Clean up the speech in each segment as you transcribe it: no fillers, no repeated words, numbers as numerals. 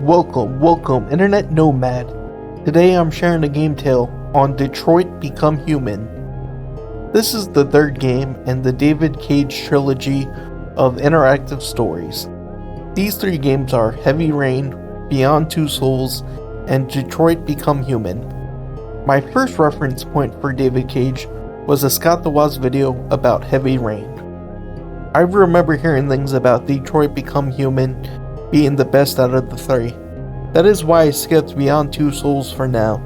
Welcome, Internet Nomad. Today I'm sharing a game tale on Detroit Become Human. This is the third game in the David Cage trilogy of interactive stories. These three games are Heavy Rain, Beyond Two Souls, and Detroit Become Human. My first reference point for David Cage was a Scott the Woz video about Heavy Rain. I remember hearing things about Detroit Become Human being the best out of the three. That is why I skipped Beyond Two Souls for now.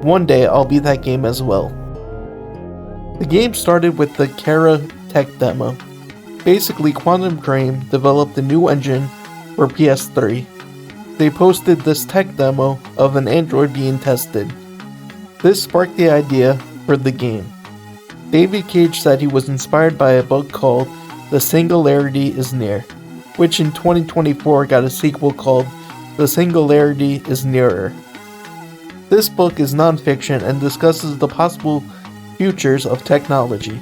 One day I'll beat that game as well. The game started with the Kara tech demo. Basically, Quantum Dream developed a new engine for PS3. They posted this tech demo of an android being tested. This sparked the idea for the game. David Cage said he was inspired by a book called The Singularity is Near, which in 2024 got a sequel called The Singularity is Nearer. This book is non-fiction and discusses the possible futures of technology.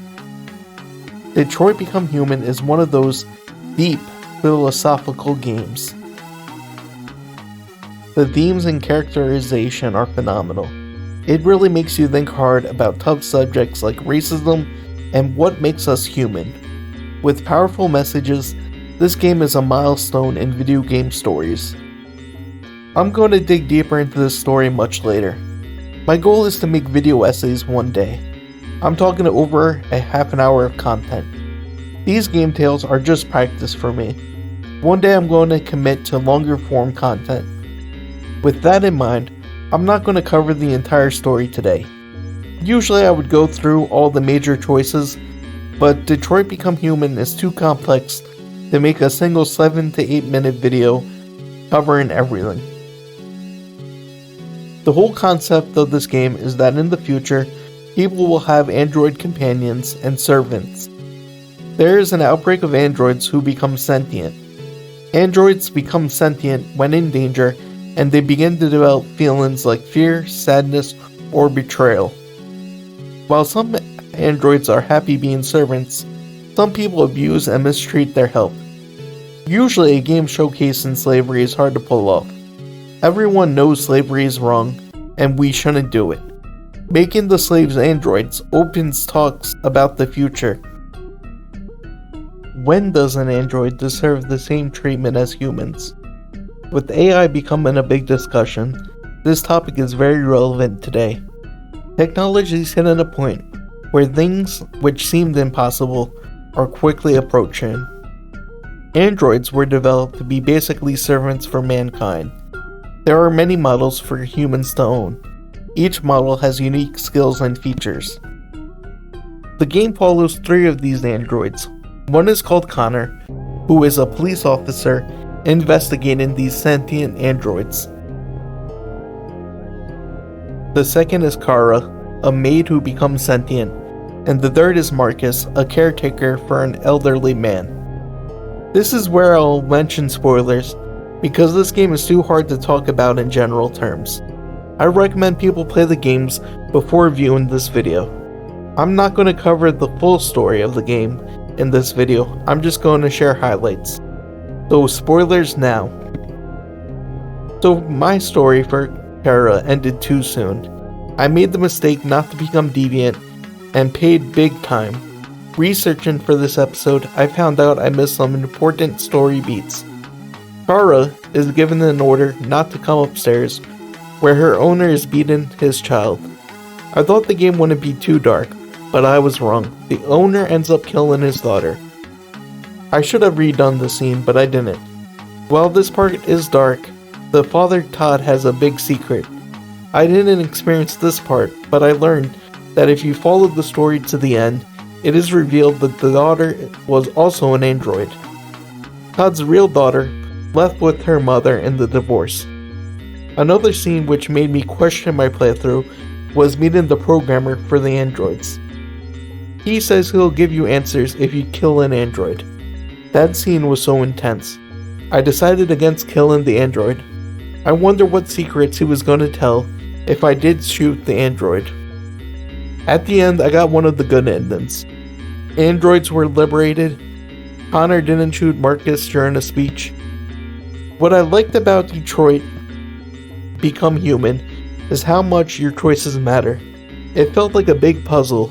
Detroit Become Human is one of those deep philosophical games. The themes and characterization are phenomenal. It really makes you think hard about tough subjects like racism and what makes us human. With powerful messages, this game is a milestone in video game stories. I'm going to dig deeper into this story much later. My goal is to make video essays one day. I'm talking over a half an hour of content. These game tales are just practice for me. One day I'm going to commit to longer form content. With that in mind, I'm not going to cover the entire story today. Usually I would go through all the major choices, but Detroit Become Human is too complex to make a single 7 to 8 minute video covering everything. The whole concept of this game is that in the future, people will have android companions and servants. There is an outbreak of androids who become sentient. Androids become sentient when in danger, and they begin to develop feelings like fear, sadness, or betrayal. While some androids are happy being servants, some people abuse and mistreat their help. Usually a game showcasing slavery is hard to pull off. Everyone knows slavery is wrong, and we shouldn't do it. Making the slaves androids opens talks about the future. When does an android deserve the same treatment as humans? With AI becoming a big discussion, this topic is very relevant today. Technology is hitting a point where things which seemed impossible are quickly approaching. Androids were developed to be basically servants for mankind. There are many models for humans to own. Each model has unique skills and features. The game follows 3 of these androids. One is called Connor, who is a police officer investigating these sentient androids. The second is Kara, a maid who becomes sentient, and the third is Marcus, a caretaker for an elderly man. This is where I'll mention spoilers, because this game is too hard to talk about in general terms. I recommend people play the games before viewing this video. I'm not going to cover the full story of the game in this video, I'm just going to share highlights. So spoilers now. So my story for Kara ended too soon. I made the mistake not to become deviant and paid big time. Researching for this episode, I found out I missed some important story beats. Kara is given an order not to come upstairs, where her owner is beating his child. I thought the game wouldn't be too dark, but I was wrong. The owner ends up killing his daughter. I should have redone the scene, but I didn't. While this part is dark, the father Todd has a big secret. I didn't experience this part, but I learned that if you follow the story to the end, it is revealed that the daughter was also an android. Todd's real daughter left with her mother in the divorce. Another scene which made me question my playthrough was meeting the programmer for the androids. He says he'll give you answers if you kill an android. That scene was so intense. I decided against killing the android. I wonder what secrets he was going to tell if I did shoot the android. At the end, I got one of the good endings. Androids were liberated. Connor didn't shoot Marcus during a speech. What I liked about Detroit Become Human is how much your choices matter. It felt like a big puzzle.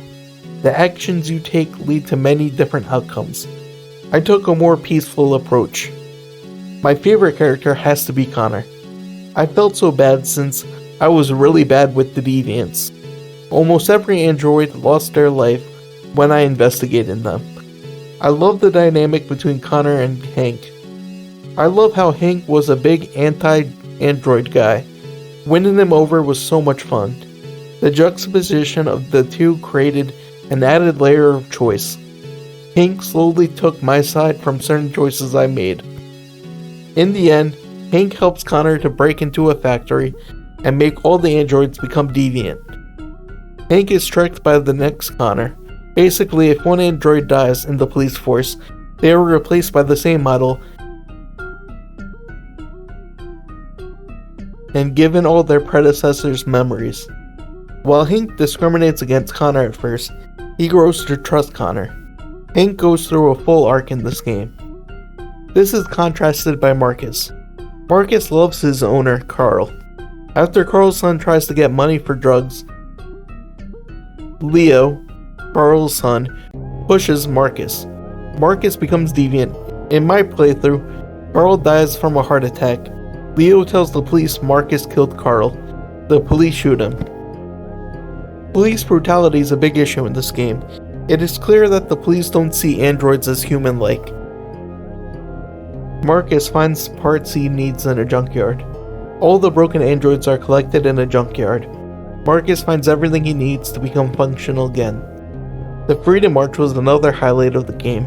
The actions you take lead to many different outcomes. I took a more peaceful approach. My favorite character has to be Connor. I felt so bad since I was really bad with the deviants. Almost every android lost their life when I investigated them. I love the dynamic between Connor and Hank. I love how Hank was a big anti-android guy. Winning him over was so much fun. The juxtaposition of the two created an added layer of choice. Hank slowly took my side from certain choices I made. In the end, Hank helps Connor to break into a factory and make all the androids become deviant. Hank is tricked by the next Connor. Basically, if one android dies in the police force, they are replaced by the same model and given all their predecessors' memories. While Hank discriminates against Connor at first, he grows to trust Connor. Hank goes through a full arc in this game. This is contrasted by Marcus. Marcus loves his owner, Carl. After Carl's son tries to get money for drugs, Leo, Carl's son, pushes Marcus. Marcus becomes deviant. In my playthrough, Carl dies from a heart attack. Leo tells the police Marcus killed Carl. The police shoot him. Police brutality is a big issue in this game. It is clear that the police don't see androids as human-like. Marcus finds parts he needs in a junkyard. All the broken androids are collected in a junkyard. Marcus finds everything he needs to become functional again. The Freedom March was another highlight of the game.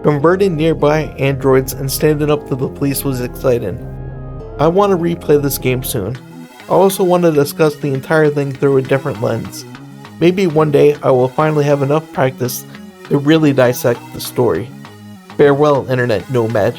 Converting nearby androids and standing up to the police was exciting. I want to replay this game soon. I also want to discuss the entire thing through a different lens. Maybe one day I will finally have enough practice to really dissect the story. Farewell, Internet Nomad.